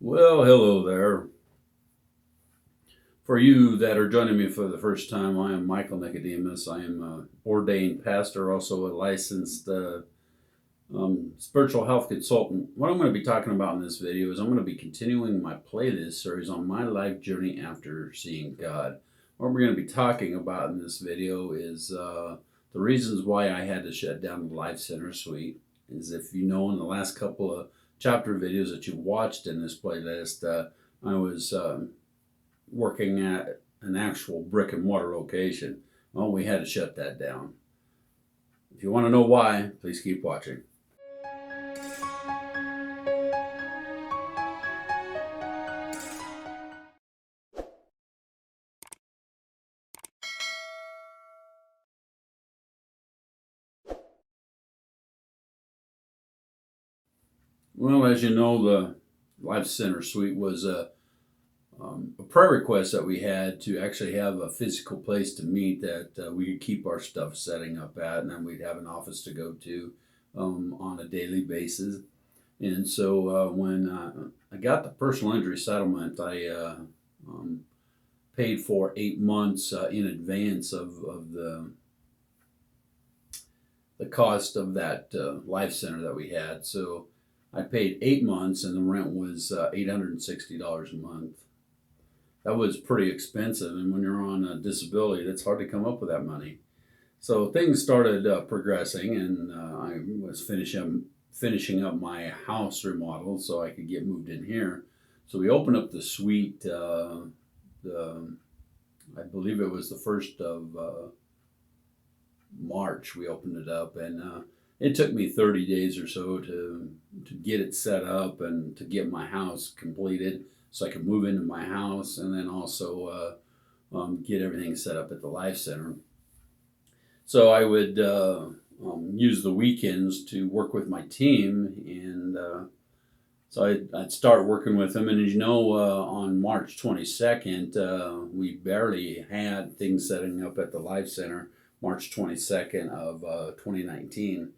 Well, hello there. For you that are joining me for the first time, I am Michael Nicodemus. I am an ordained pastor, also a licensed spiritual health consultant. What I'm going to be talking about in this video is I'm going to be continuing my playlist series on my life journey after seeing God. What we're going to be talking about in this video is the reasons why I had to shut down the Life Center Suite. Is if you know in the last couple of chapter videos that you've watched in this playlist, I was working at an actual brick and mortar location. Well, we had to shut that down. If you want to know why, please keep watching. Well, as you know, the Life Center Suite was a prayer request that we had to actually have a physical place to meet that we could keep our stuff setting up at, and then we'd have an office to go to on a daily basis. And so when I got the personal injury settlement, I um, paid for 8 months in advance of the cost of that life center that we had. So I paid 8 months, and the rent was $860 a month. That was pretty expensive, and when you're on a disability, it's hard to come up with that money. So things started progressing, and I was finishing up my house remodel so I could get moved in here. So we opened up the suite. I believe it was the first of March. We opened it up, and it took me 30 days or so to get it set up and to get my house completed, so I could move into my house, and then also get everything set up at the Life Center. So I would use the weekends to work with my team, and so I'd start working with them. And as you know, on March 22nd, we barely had things setting up at the Life Center, March 22nd of 2019.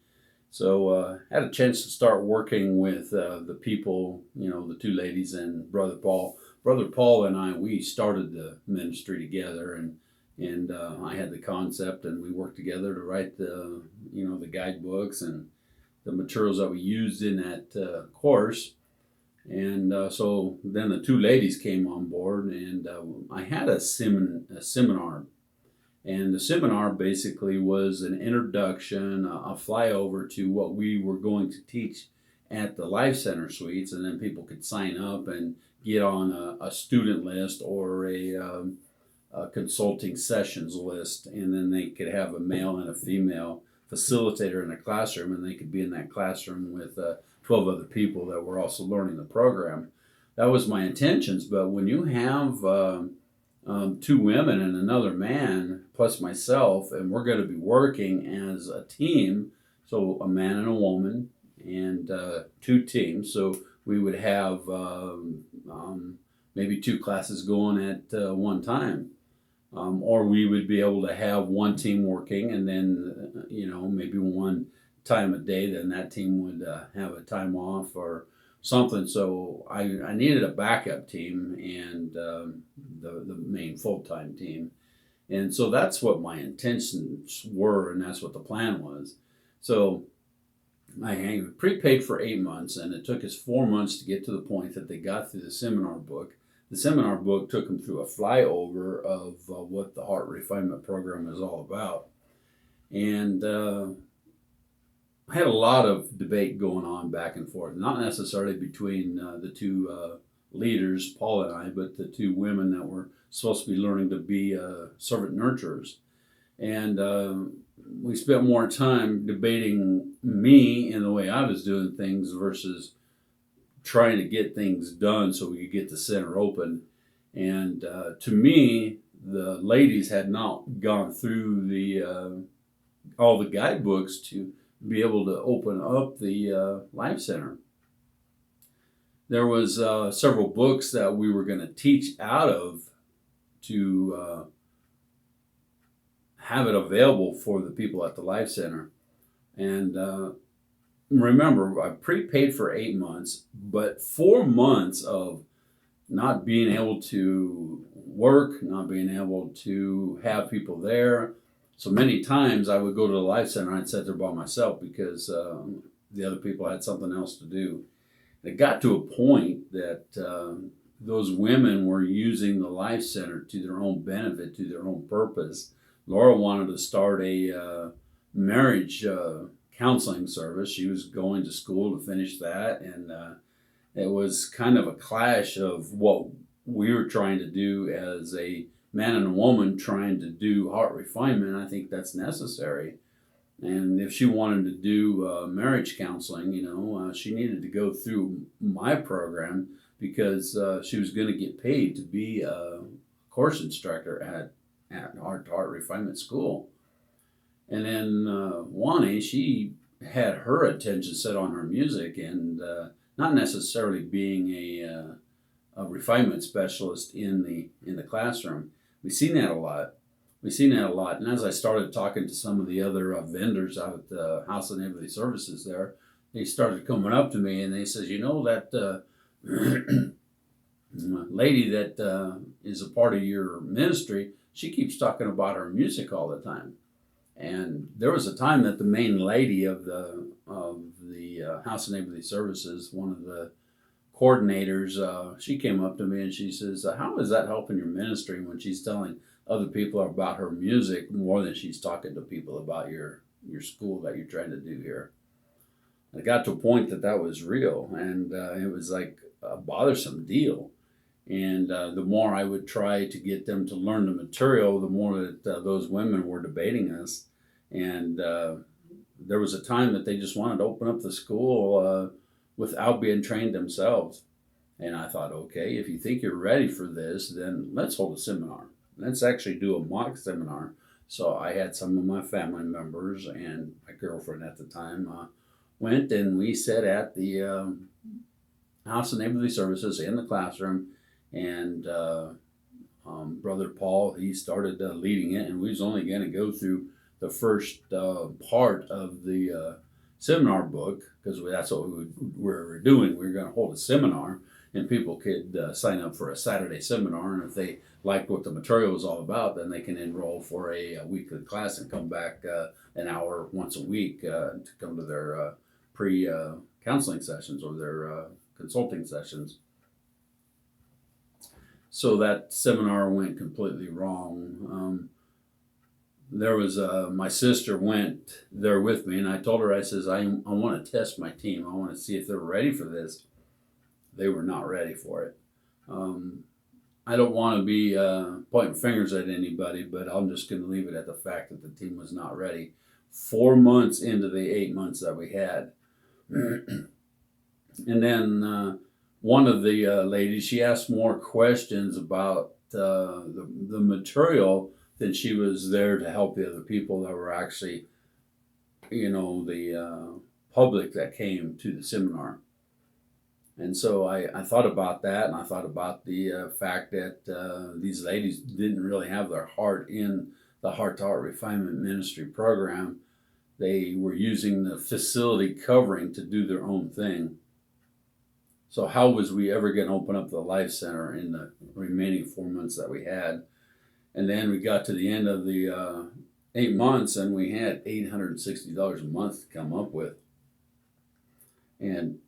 So had a chance to start working with the people, the two ladies and Brother Paul. Brother Paul and I, we started the ministry together, and I had the concept, and we worked together to write the guidebooks and the materials that we used in that course. And so then the two ladies came on board, and I had a seminar. And the seminar basically was an introduction, a flyover to what we were going to teach at the Life Center Suites, and then people could sign up and get on a student list or a consulting sessions list, and then they could have a male and a female facilitator in a classroom, and they could be in that classroom with 12 other people that were also learning the program. That was my intentions, but when you have two women and another man plus myself, and we're going to be working as a team, so a man and a woman, and two teams, so we would have maybe two classes going at one time. Or we would be able to have one team working, and then maybe one time a day, then that team would have a time off or something. So I needed a backup team and the main full-time team, and so that's what my intentions were, and that's what the plan was. So I prepaid for 8 months, and it took us 4 months to get to the point that they got through the seminar book. The seminar book took them through a flyover of what the Heart Refinement program is all about. And I had a lot of debate going on back and forth, not necessarily between the two leaders, Paul and I, but the two women that were supposed to be learning to be servant nurturers. And we spent more time debating me and the way I was doing things versus trying to get things done so we could get the center open. And to me, the ladies had not gone through the all the guidebooks to be able to open up the Life Center. There was several books that we were going to teach out of to have it available for the people at the Life Center. And remember, I prepaid for 8 months, but 4 months of not being able to work, not being able to have people there. So many times I would go to the Life Center and I'd sit there by myself because the other people had something else to do. It got to a point that those women were using the Life Center to their own benefit, to their own purpose. Laura wanted to start a marriage counseling service. She was going to school to finish that, and it was kind of a clash of what we were trying to do as a man and a woman trying to do heart refinement. I think that's necessary. And if she wanted to do marriage counseling, she needed to go through my program because she was going to get paid to be a course instructor at Heart Refinement School. And then Wani, she had her attention set on her music and not necessarily being a refinement specialist in the classroom. We've seen that a lot. And as I started talking to some of the other vendors out at the House of Neighborly Services there, they started coming up to me and they says, that lady that is a part of your ministry, she keeps talking about her music all the time. And there was a time that the main lady of the House of Neighborly Services, one of the coordinators, she came up to me and she says, "How is that helping your ministry when she's telling other people about her music more than she's talking to people about your school that you're trying to do here?" I got to a point that was real, and it was like a bothersome deal. And the more I would try to get them to learn the material, the more that those women were debating us. And there was a time that they just wanted to open up the school without being trained themselves. And I thought, okay, if you think you're ready for this, then let's hold a seminar. Let's actually do a mock seminar. So I had some of my family members and my girlfriend at the time went, and we sat at the House of Neighborly Services in the classroom. And Brother Paul, he started leading it, and we was only going to go through the first part of the seminar book because that's what we were doing. We were going to hold a seminar, and people could sign up for a Saturday seminar, and if they liked what the material was all about, then they can enroll for a weekly class and come back an hour once a week to come to their pre-counseling sessions or their consulting sessions. So that seminar went completely wrong. There was my sister went there with me, and I told her, I says, I want to test my team. I want to see if they're ready for this. They were not ready for it. I don't want to be pointing fingers at anybody, but I'm just going to leave it at the fact that the team was not ready. 4 months into the 8 months that we had. And then one of the ladies, she asked more questions about the material than she was there to help the other people that were actually, the public that came to the seminar. And so I thought about that, and I thought about the fact that these ladies didn't really have their heart in the Heart Refinement Ministry program. They were using the facility covering to do their own thing. So how was we ever going to open up the Life Center in the remaining 4 months that we had? And then we got to the end of the 8 months, and we had $860 a month to come up with. And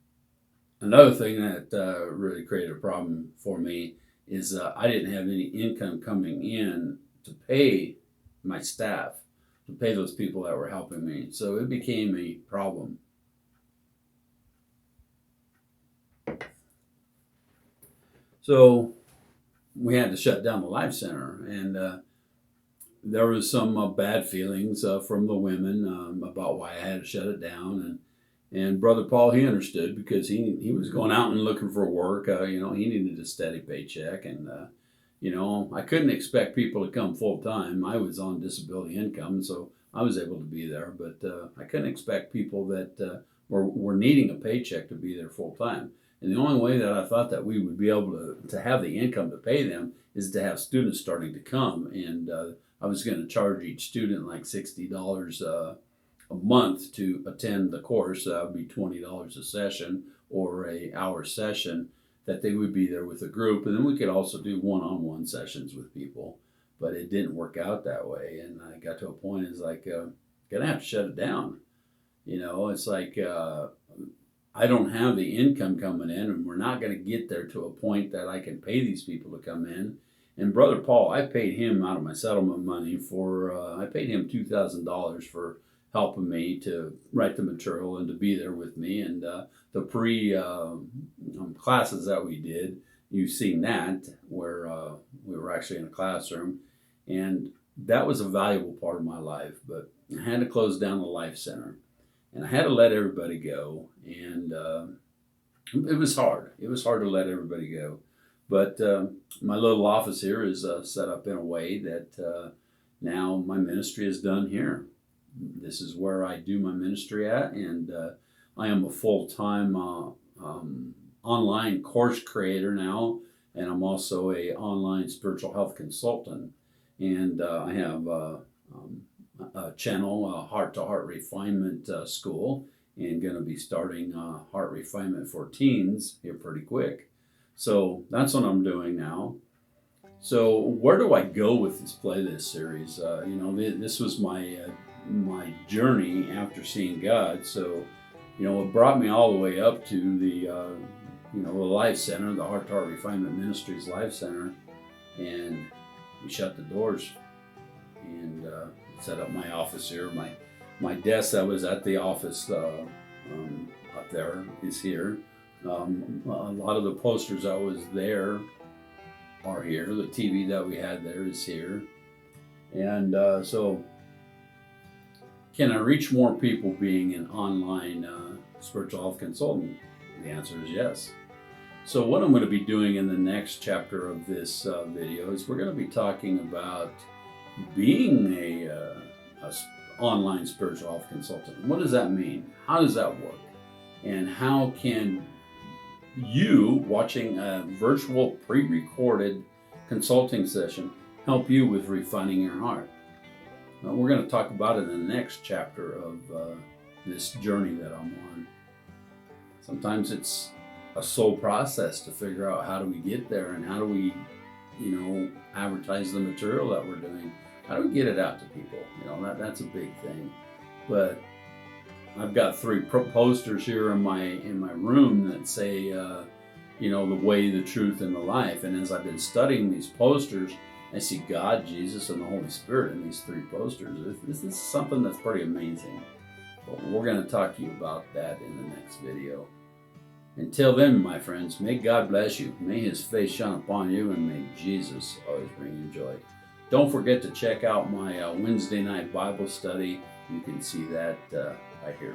another thing that really created a problem for me is I didn't have any income coming in to pay my staff, to pay those people that were helping me. So it became a problem. So we had to shut down the Life Center, and there was some bad feelings from the women about why I had to shut it down. And Brother Paul, he understood because he was going out and looking for work. He needed a steady paycheck, and I couldn't expect people to come full time. I was on disability income, so I was able to be there, but I couldn't expect people that were needing a paycheck to be there full time. And the only way that I thought that we would be able to have the income to pay them is to have students starting to come. And I was going to charge each student like $60 a month to attend the course. That would be $20 a session or a hour session, that they would be there with a group. And then we could also do one-on-one sessions with people. But it didn't work out that way. And I got to a point, it's like, gonna have to shut it down. It's like, I don't have the income coming in, and we're not going to get there to a point that I can pay these people to come in. And Brother Paul, I paid him out of my settlement money I paid him $2,000 for helping me to write the material and to be there with me. And the classes that we did, you've seen that, where we were actually in a classroom. And that was a valuable part of my life. But I had to close down the Life Center. And I had to let everybody go, and it was hard. It was hard to let everybody go. But my little office here is set up in a way that now my ministry is done here. This is where I do my ministry at, and I am a full-time online course creator now, and I'm also a online spiritual health consultant. And I have a channel, Heart to Heart Refinement School, and going to be starting Heart Refinement for Teens here pretty quick. So that's what I'm doing now. So where do I go with this playlist series? This was my journey after seeing God. So, it brought me all the way up to the Life Center, the Heart to Heart Refinement Ministries Life Center, and we shut the doors and set up my office here. My desk that was at the office up there is here. A lot of the posters that was there are here. The TV that we had there is here. And so can I reach more people being an online spiritual health consultant? The answer is yes. So what I'm going to be doing in the next chapter of this video is we're going to be talking about being a online spiritual health consultant. What does that mean? How does that work? And how can you, watching a virtual pre-recorded consulting session, help you with refining your heart? Now, we're going to talk about it in the next chapter of this journey that I'm on. Sometimes it's a slow process to figure out how do we get there, and how do we, advertise the material that we're doing. How do we get it out to people? That's a big thing. But I've got 3 posters here in my room that say, the way, the truth, and the life. And as I've been studying these posters, I see God, Jesus, and the Holy Spirit in these 3 posters. This is something that's pretty amazing. But we're going to talk to you about that in the next video. Until then, my friends, may God bless you. May His face shine upon you, and may Jesus always bring you joy. Don't forget to check out my Wednesday night Bible study. You can see that right here.